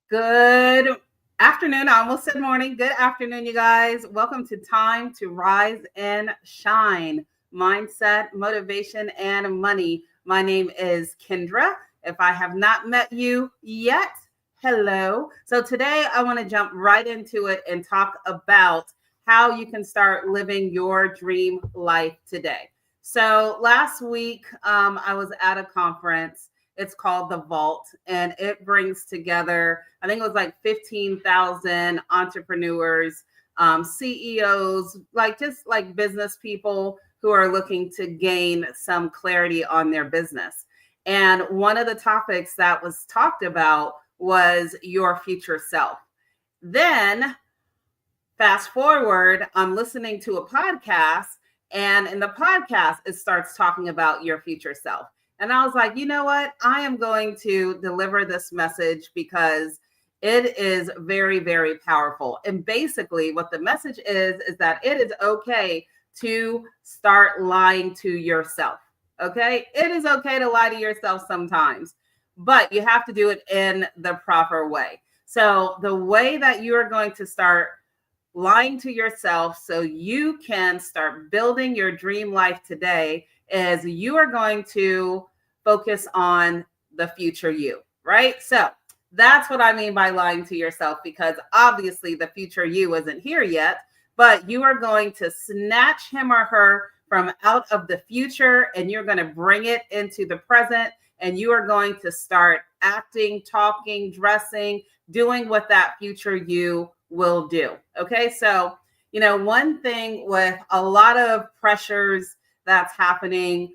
Good afternoon. I almost said morning. Good afternoon, you guys. Welcome to Time to Rise and Shine Mindset, Motivation, and Money. My name is Kendra. If I have not met you yet, hello. So today I want to jump right into it and talk about how you can start living your dream life today. So last week, I was at a conference. It's called The Vault, and it brings together, I think it was like 15,000 entrepreneurs, CEOs, like just like business people who are looking to gain some clarity on their business. And one of the topics that was talked about was your future self. Then fast forward, I'm listening to a podcast, and in the podcast, it starts talking about your future self. And I was like, you know what? I am going to deliver this message because it is very, very powerful. And basically, what the message is that it is okay to start lying to yourself. Okay. It is okay to lie to yourself sometimes, but you have to do it in the proper way. So, the way that you are going to start lying to yourself so you can start building your dream life today is you are going to focus on the future you, right? So that's what I mean by lying to yourself, because obviously the future you isn't here yet, but you are going to snatch him or her from out of the future and you're going to bring it into the present, and you are going to start acting, talking, dressing, doing what that future you will do. Okay. So, one thing with a lot of pressures that's happening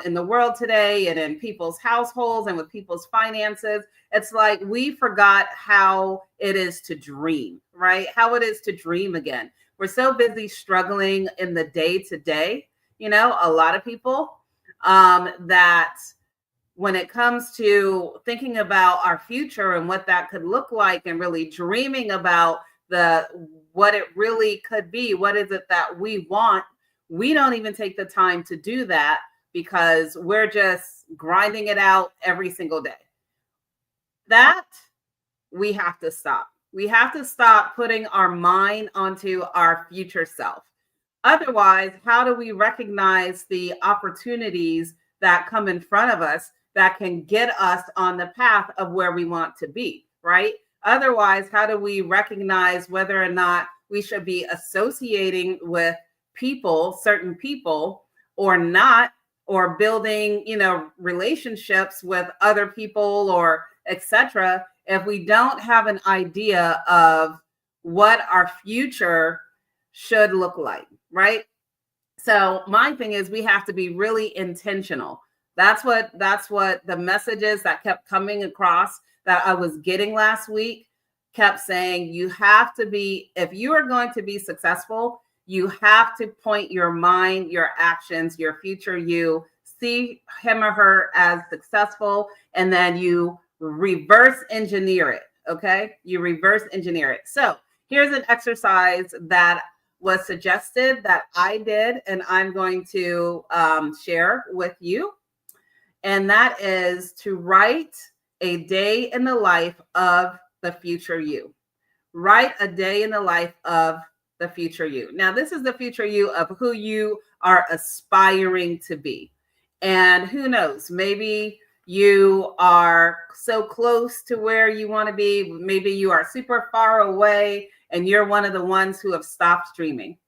in the world today and in people's households and with people's finances, it's like we forgot how it is to dream, right? How it is to dream again. We're so busy struggling in the day to day, a lot of people that when it comes to thinking about our future and what that could look like and really dreaming about what it really could be, what is it that we want, we don't even take the time to do that because we're just grinding it out every single day. That we have to stop. We have to stop putting our mind onto our future self. Otherwise, how do we recognize the opportunities that come in front of us that can get us on the path of where we want to be, right? Otherwise, how do we recognize whether or not we should be associating with people, certain people, or not, or building, relationships with other people or etc., if we don't have an idea of what our future should look like, right? So my thing is we have to be really intentional. That's what the messages that kept coming across that I was getting last week kept saying. You have to be, if you are going to be successful, you have to point your mind, your actions, your future you, see him or her as successful, and then you reverse engineer it. Okay. You reverse engineer it. So here's an exercise that was suggested that I did, and I'm going to share with you. And that is to write a day in the life of the future you. Write a day in the life of the future you. Now, this is the future you of who you are aspiring to be. And who knows, maybe you are so close to where you want to be. Maybe you are super far away and you're one of the ones who have stopped dreaming.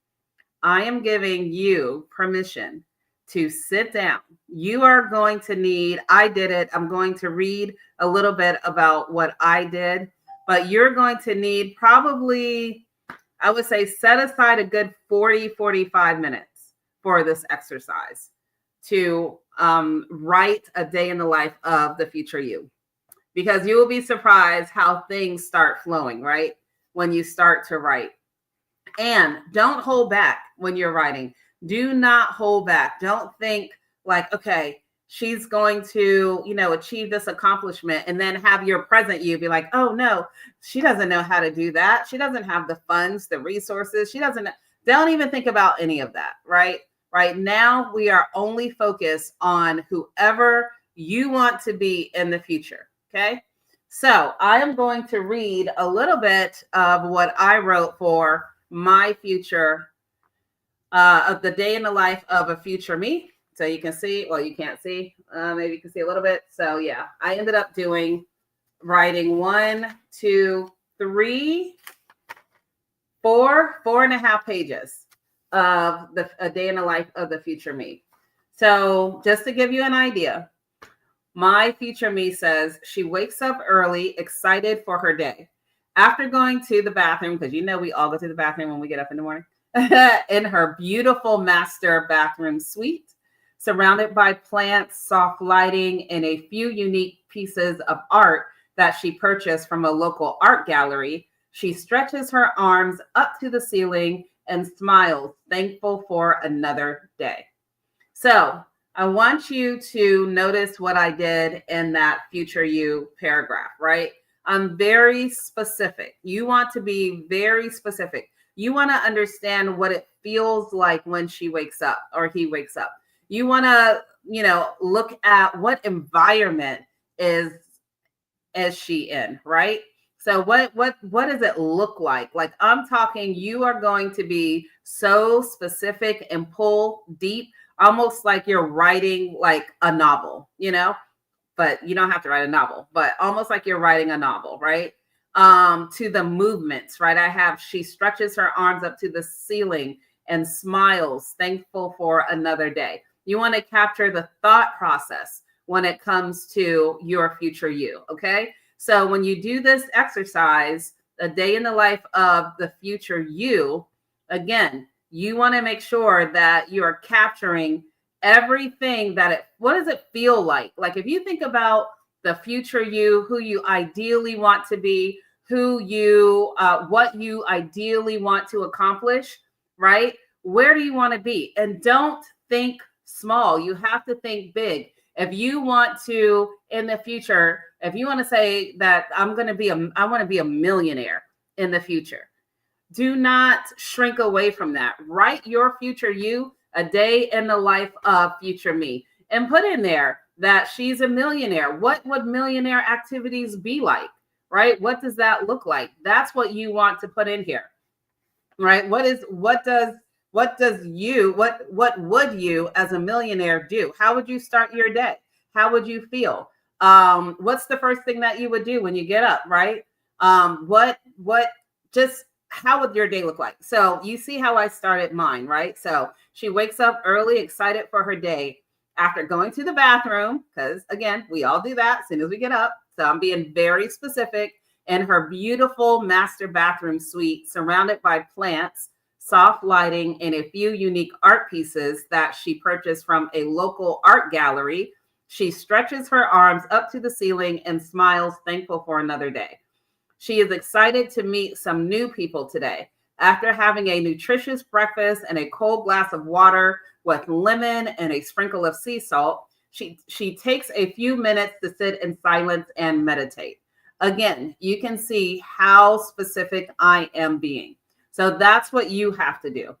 I am giving you permission to sit down. You are going to need, I did it. I'm going to read a little bit about what I did, but you're going to need probably, I would say, set aside a good 45 minutes for this exercise to write a day in the life of the future you, because you will be surprised how things start flowing, right? When you start to write. And don't hold back when you're writing. Do not hold back. Don't think like, okay, she's going to, achieve this accomplishment, and then have your present you be like, oh no, she doesn't know how to do that. She doesn't have the funds, the resources. Don't even think about any of that, right? Right now, we are only focused on whoever you want to be in the future. Okay. So I am going to read a little bit of what I wrote for my future, of the day in the life of a future me. So you can see, well, you can't see, maybe you can see a little bit. So yeah, I ended up writing 4.5 pages of a day in the life of the future me. So just to give you an idea, my future me says she wakes up early, excited for her day. After going to the bathroom, because we all go to the bathroom when we get up in the morning, in her beautiful master bathroom suite, surrounded by plants, soft lighting, and a few unique pieces of art that she purchased from a local art gallery, she stretches her arms up to the ceiling and smiles, thankful for another day. So I want you to notice what I did in that future you paragraph, right? I'm very specific. You want to be very specific. You want to understand what it feels like when she wakes up or he wakes up. You want to, look at what environment is she in, right? So what does it look like? Like, I'm talking, you are going to be so specific and pull deep, almost like you're writing like a novel, but you don't have to write a novel, but almost like you're writing a novel, right? To the movements, right? She stretches her arms up to the ceiling and smiles, thankful for another day. You want to capture the thought process when it comes to your future you, okay? So when you do this exercise, a day in the life of the future you, again, you want to make sure that you are capturing everything what does it feel like? Like, if you think about the future you, who you ideally want to be, what you ideally want to accomplish, right? Where do you want to be? And don't think small. You have to think big. If you want to, in the future, if you want to say that I want to be a millionaire in the future, do not shrink away from that. Write your future you, a day in the life of future me, and put in there that she's a millionaire. What would millionaire activities be like, right? What does that look like? That's what you want to put in here, right? What would you as a millionaire do? How would you start your day? How would you feel? What's the first thing that you would do when you get up, right? How would your day look like? So you see how I started mine, right? So she wakes up early, excited for her day after going to the bathroom, because again, we all do that as soon as we get up. So I'm being very specific. In her beautiful master bathroom suite, surrounded by plants, soft lighting, and a few unique art pieces that she purchased from a local art gallery, she stretches her arms up to the ceiling and smiles, thankful for another day. She is excited to meet some new people today. After having a nutritious breakfast and a cold glass of water with lemon and a sprinkle of sea salt, she takes a few minutes to sit in silence and meditate. Again, you can see how specific I am being. So that's what you have to do.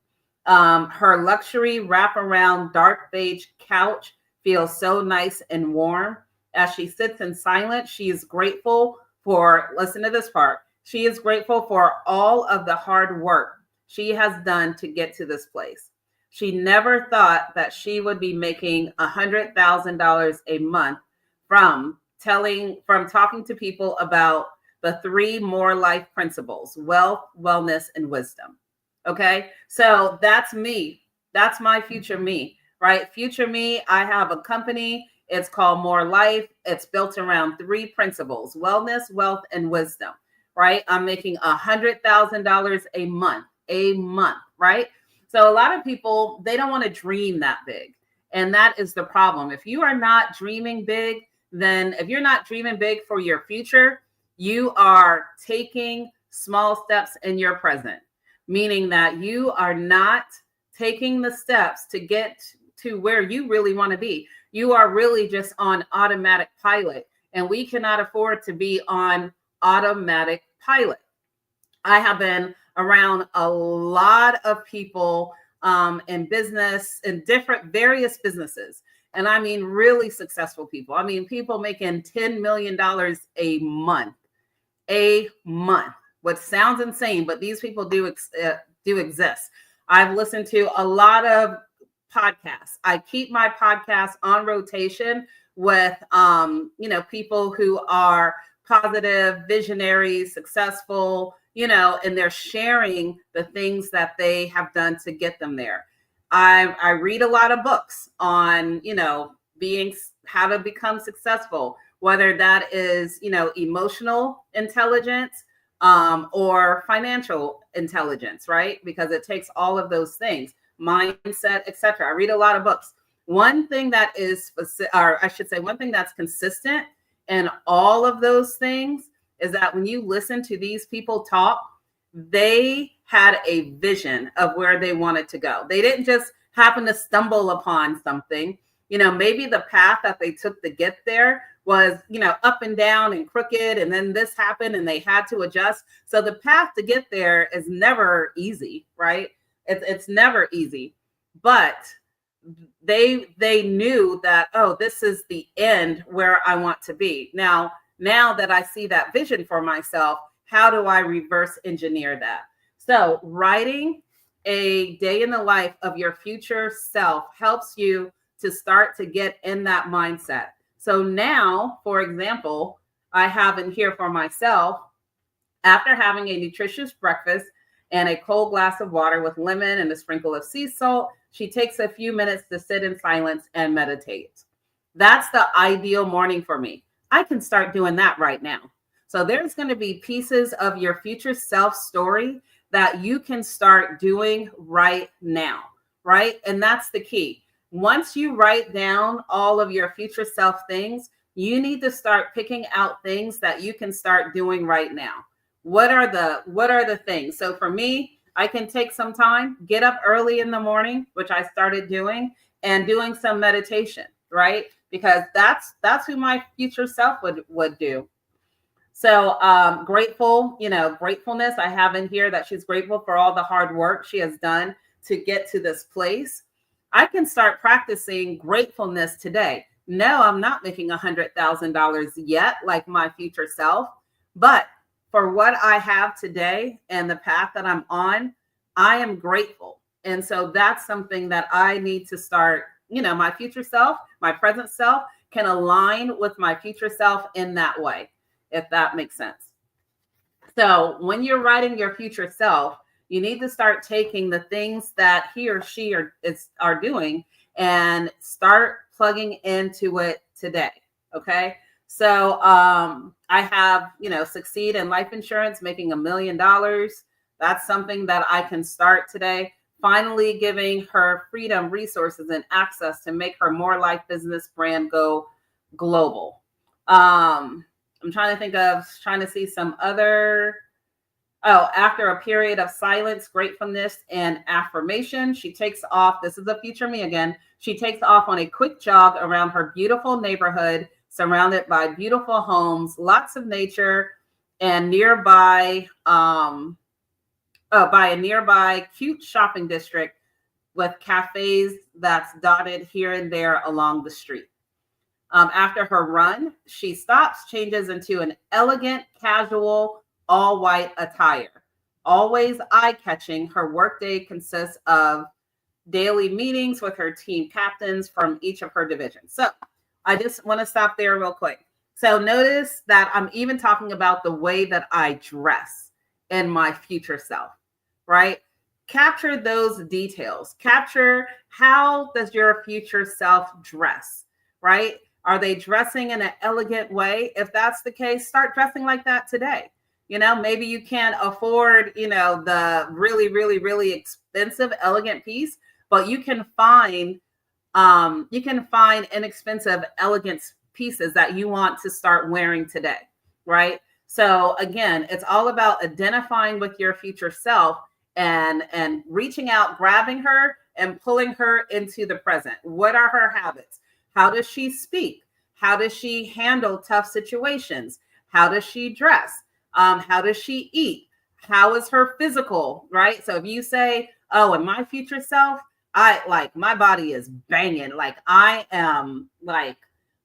Her luxury wraparound dark beige couch feels so nice and warm. As she sits in silence, she is grateful listen to this part. She is grateful for all of the hard work she has done to get to this place. She never thought that she would be making $100,000 a month from talking to people about the 3 more life principles: wealth, wellness, and wisdom. Okay. So that's me. That's my future me, right? Future me. I have a company. It's called More Life. It's built around 3 principles: wellness, wealth, and wisdom, right? I'm making $100,000 a month, right? So a lot of people, they don't want to dream that big. And that is the problem. If you are not dreaming big, then if you're not dreaming big for your future, you are taking small steps in your present, meaning that you are not taking the steps to get to where you really want to be. You are really just on automatic pilot, and we cannot afford to be on automatic pilot. I have been around a lot of people in business, in various businesses. And I mean, really successful people. I mean, people making $10 million a month, which sounds insane, but these people do exist. I've listened to a lot of podcasts. I keep my podcast on rotation with, people who are positive, visionary, successful, and they're sharing the things that they have done to get them there. I read a lot of books on, being how to become successful, whether that is, emotional intelligence, or financial intelligence, right? Because it takes all of those things, mindset, etc. I read a lot of books. One thing that is, or I should say, one thing that's consistent in all of those things is that when you listen to these people talk, they had a vision of where they wanted to go. They didn't just happen to stumble upon something. Maybe the path that they took to get there was, up and down and crooked, and then this happened and they had to adjust. So the path to get there is never easy, right? It's never easy, but they knew that, oh, this is the end where I want to be. Now that I see that vision for myself, how do I reverse engineer that? So writing a day in the life of your future self helps you to start to get in that mindset. So now, for example, I have in here for myself, after having a nutritious breakfast and a cold glass of water with lemon and a sprinkle of sea salt, she takes a few minutes to sit in silence and meditate. That's the ideal morning for me. I can start doing that right now. So there's going to be pieces of your future self story that you can start doing right now, right? And that's the key. Once you write down all of your future self things, you need to start picking out things that you can start doing right now. What are the things? So for me, I can take some time, get up early in the morning, which I started doing, and doing some meditation, right? Because that's who my future self would do. So gratefulness, I have in here that she's grateful for all the hard work she has done to get to this place. I can start practicing gratefulness today. No, I'm not making $100,000 yet, like my future self, but for what I have today and the path that I'm on, I am grateful. And so that's something that I need to start, my future self, my present self can align with my future self in that way, if that makes sense. So when you're writing your future self, you need to start taking the things that he or she are doing and start plugging into it today. Okay. So I have, succeed in life insurance, making $1 million. That's something that I can start today. Finally giving her freedom, resources, and access to make her more life business brand go global. I'm trying to see some other. Oh, after a period of silence, gratefulness, and affirmation, she takes off. This is the future me again. She takes off on a quick jog around her beautiful neighborhood, surrounded by beautiful homes, lots of nature, and by a nearby cute shopping district with cafes that's dotted here and there along the street. After her run, she stops, changes into an elegant, casual, all-white attire. Always eye-catching, her workday consists of daily meetings with her team captains from each of her divisions. So I just want to stop there real quick. So notice that I'm even talking about the way that I dress in my future self, right? Capture those details. Capture, how does your future self dress, right? Are they dressing in an elegant way? If that's the case, start dressing like that today. Maybe you can't afford, the really, really, really expensive, elegant piece, but you can find inexpensive, elegant pieces that you want to start wearing today, right? So again, it's all about identifying with your future self and reaching out, grabbing her and pulling her into the present. What are her habits? How does she speak? How does she handle tough situations? How does she dress? How does she eat? How is her physical, right? So if you say, oh, in my future self, I like my body is banging. Like I am like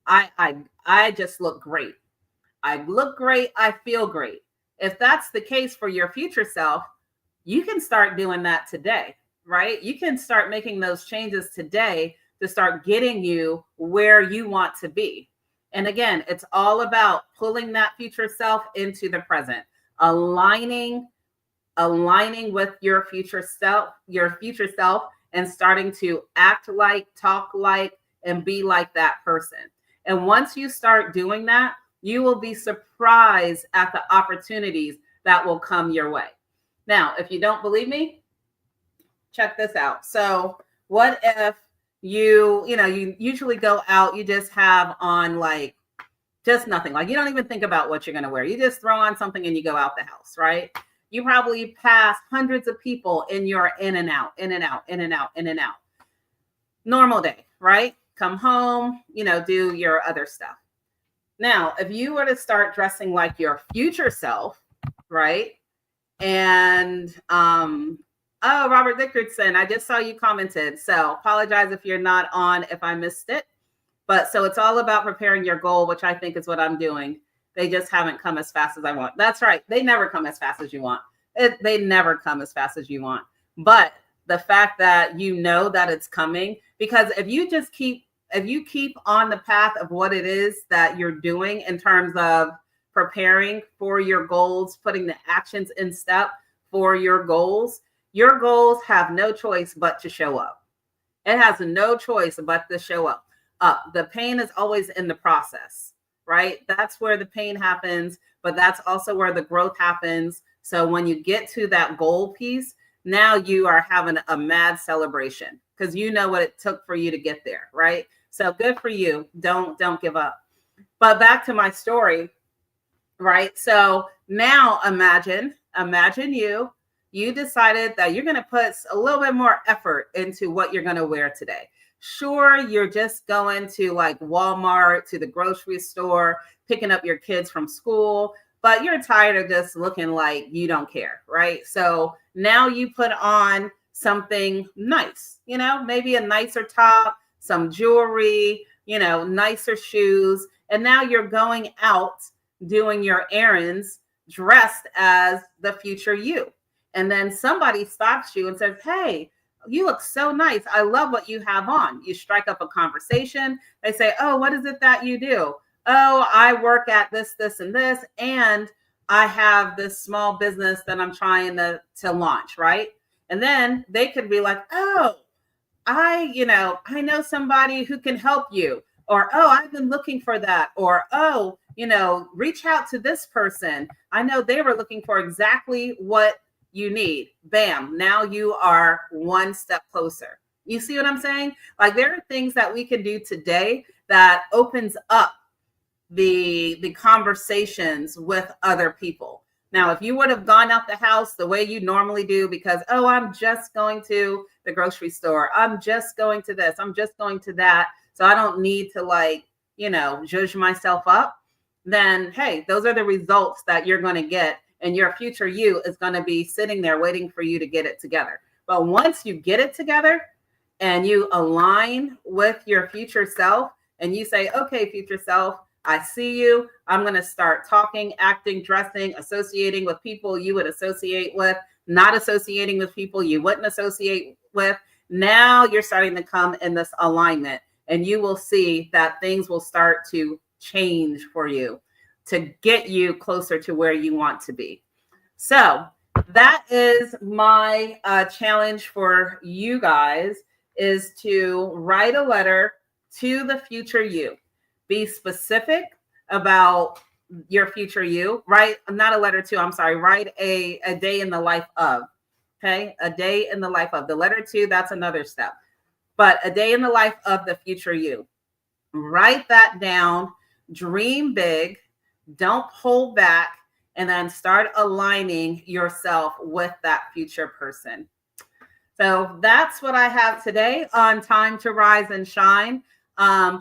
I just look great. I look great. I feel great. If that's the case for your future self, you can start doing that today, right? You can start making those changes today to start getting you where you want to be. And again, it's all about pulling that future self into the present, aligning with your future self, and starting to act like, talk like, and be like that person. And once you start doing that, you will be surprised at the opportunities that will come your way. Now, if you don't believe me, check this out. So, what if you usually go out, you just have on like just nothing, like you don't even think about what you're going to wear. You just throw on something and you go out the house, right? You probably pass hundreds of people in your in and out, in and out, in and out, in and out. Normal day, right? Come home, do your other stuff. Now, if you were to start dressing like your future self, right? And oh, Robert Dickerson, I just saw you commented. So apologize if you're not on, if I missed it. But so it's all about preparing your goal, which I think is what I'm doing. They just haven't come as fast as I want. That's right. They never come as fast as you want. They never come as fast as you want. But the fact that you know that it's coming, because if you keep on the path of what it is that you're doing in terms of preparing for your goals, putting the actions in step for your goals have no choice but to show up. It has no choice but to show up. The pain is always in the process, right? That's where the pain happens, but that's also where the growth happens. So when you get to that goal piece, now you are having a mad celebration because you know what it took for you to get there, right? So good for you. Don't give up. But back to my story, right? So now imagine you decided that you're going to put a little bit more effort into what you're going to wear today. Sure, you're just going to like Walmart, to the grocery store, picking up your kids from school, but you're tired of just looking like you don't care, right? So now you put on something nice, maybe a nicer top, some jewelry, nicer shoes. And now you're going out doing your errands dressed as the future you. And then somebody stops you and says, hey, you look so nice. I love what you have on. You strike up a conversation. They say, oh, what is it that you do? Oh, I work at this, this, and this. And I have this small business that I'm trying to launch, right? And then they could be like, oh, I know somebody who can help you. Or, oh, I've been looking for that. Or, oh, reach out to this person. I know they were looking for exactly what you need. Bam. Now you are one step closer. You see what I'm saying? Like there are things that we can do today that opens up the conversations with other people. Now, if you would have gone out the house the way you normally do because, oh, I'm just going to the grocery store. I'm just going to this. I'm just going to that. So I don't need to judge myself up. Then, hey, those are the results that you're going to get. And your future you is going to be sitting there waiting for you to get it together. But once you get it together and you align with your future self and you say, okay, future self, I see you. I'm going to start talking, acting, dressing, associating with people you would associate with, not associating with people you wouldn't associate with. Now you're starting to come in this alignment and you will see that things will start to change for you to get you closer to where you want to be. So that is my challenge for you guys, is to write a letter to the future you. Be specific about your future you. Write a day in the life of. Okay, a day in the life of. The letter to, that's another step. But a day in the life of the future you. Write that down. Dream big. Don't hold back, and then start aligning yourself with that future person. So that's what I have today on Time to Rise and Shine.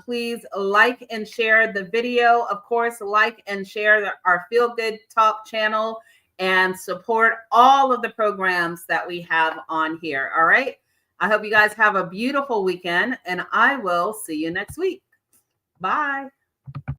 Please like and share the video. Of course, like and share our Feel Good Talk channel and support all of the programs that we have on here. All right. I hope you guys have a beautiful weekend, and I will see you next week. Bye.